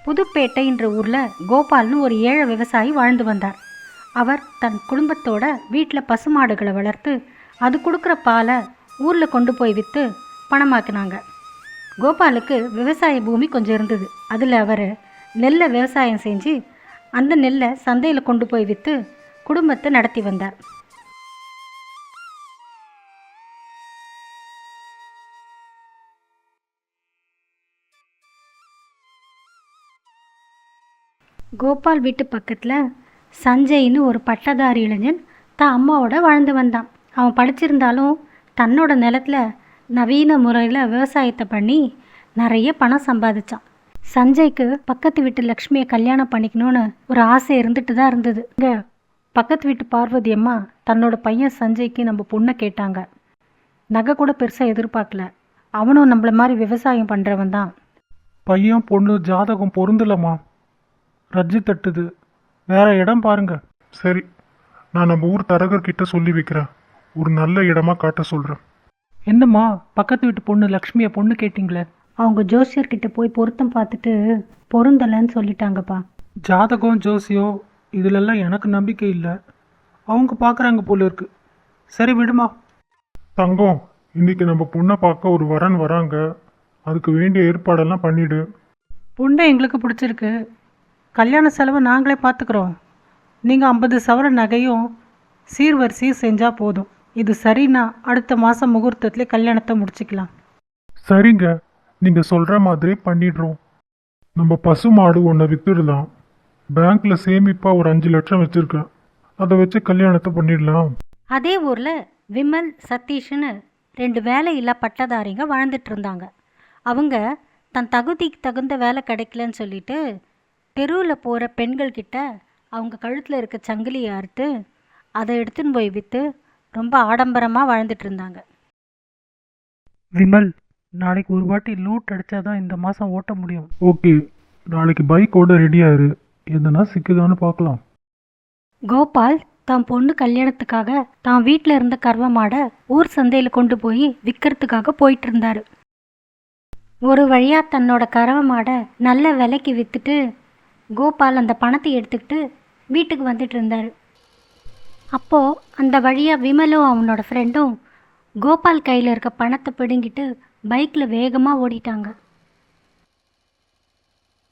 புதுப்பேட்டைன்ற ஊரில் கோபால்னு ஒரு ஏழை விவசாயி வாழ்ந்து வந்தார். அவர் தன் குடும்பத்தோட வீட்டில் பசுமாடுகளை வளர்த்து அது கொடுக்குற பாலை ஊரில் கொண்டு போய் விற்று பணமாக்கினாங்க. கோபாலுக்கு விவசாய பூமி கொஞ்சம் இருந்தது. அதில் அவர் நெல்லை விவசாயம் செஞ்சு அந்த நெல்லை சந்தையில் கொண்டு போய் விற்று குடும்பத்தை நடத்தி வந்தார். கோபால் வீட்டு பக்கத்தில் சஞ்சய்னு ஒரு பட்டதாரி இளைஞன் தான் அம்மாவோட வாழ்ந்து வந்தான். அவன் படிச்சிருந்தாலும் தன்னோட நிலத்தில் நவீன முறையில் விவசாயத்தை பண்ணி நிறைய பணம் சம்பாதிச்சான். சஞ்சய்க்கு பக்கத்து வீட்டு லக்ஷ்மியை கல்யாணம் பண்ணிக்கணும்னு ஒரு ஆசை இருந்துட்டு தான் இருந்தது. இங்கே பக்கத்து வீட்டு பார்வதி அம்மா தன்னோட பையன் சஞ்சய்க்கு நம்ம பொண்ணை கேட்டாங்க. நகை கூட பெருசாக எதிர்பார்க்கல. அவனும் நம்மள மாதிரி விவசாயம் பண்ணுறவன் தான். பையன் பொண்ணு ஜாதகம் பொருந்தலம்மா, ரஜ்ஜி தட்டுது, வேற இடம் பாருங்க. சரி, நான் நம்ம ஊர் தரகர்கிட்ட சொல்லி வைக்கிறேன். ஒரு நல்ல இடமா காட்ட சொல்கிறேன். என்னம்மா பக்கத்து வீட்டு பொண்ணு லக்ஷ்மியை பொண்ணு கேட்டிங்களே? அவங்க ஜோசியர்கிட்ட போய் பொருத்தம் பார்த்துட்டு பொருந்தலைன்னு சொல்லிட்டாங்கப்பா. ஜாதகம் ஜோசியோ இதிலெல்லாம் எனக்கு நம்பிக்கை இல்லை. அவங்க பார்க்குறாங்க போல இருக்கு. சரி விடுமா. தங்கம், இன்னைக்கு நம்ம பொண்ணை பார்க்க ஒரு வரன் வராங்க. அதுக்கு வேண்டிய ஏற்பாடெல்லாம் பண்ணிடு. பொண்ணை எங்களுக்கு பிடிச்சிருக்கு. கல்யாண செலவை நாங்களே பார்த்துக்குறோம். நீங்கள் 50 சவரன் நகையும் சீர்வரிசையும் செஞ்சால் போதும். இது சரின்னா அடுத்த மாதம் முகூர்த்தத்திலே கல்யாணத்தை முடிச்சுக்கலாம். சரிங்க, நீங்கள் சொல்கிற மாதிரி பண்ணிடுறோம். நம்ம பசு மாடு ஒன்றை வித்துடலாம். பேங்க்கில் சேமிப்பாக ஒரு 5 லட்சம் வச்சுருக்கேன். அதை வச்சு கல்யாணத்தை பண்ணிடலாம். அதே ஊரில் விமல் சதீஷ்னு 2 வேலையில்லா பட்டதாரிங்க வாழ்ந்துட்டு இருந்தாங்க. அவங்க தன் தகுதிக்கு தகுந்த வேலை கிடைக்கலன்னு சொல்லிட்டு தெருவில் போகிற பெண்கள்கிட்ட அவங்க கழுத்தில் இருக்க சங்கிலியை அறுத்து அதை எடுத்துன்னு போய் விற்று ரொம்ப ஆடம்பரமாக வாழ்ந்துட்டு இருந்தாங்க. விமல், நாளைக்கு ஒரு வாட்டி லூட் அடித்தாதான் இந்த மாதம் ஓட்ட முடியும். ஓகே, நாளைக்கு பைக்கோட ரெடியாரு. எதுனா சிக்குதான்னு பார்க்கலாம். கோபால் தான் பொண்ணு கல்யாணத்துக்காக தான் வீட்டில் இருந்த கறவை மாடை ஊர் சந்தையில் கொண்டு போய் விற்கிறதுக்காக போயிட்டு இருந்தாரு. ஒரு வழியாக தன்னோட கறவை மாடை நல்ல விலைக்கு விற்றுட்டு கோபால் அந்த பணத்தை எடுத்துக்கிட்டு வீட்டுக்கு வந்துட்டு இருந்தார். அப்போது அந்த வழியாக விமலும் அவனோட ஃப்ரெண்டும் கோபால் கையில் இருக்க பணத்தை பிடுங்கிட்டு பைக்கில் வேகமாக ஓடிட்டாங்க.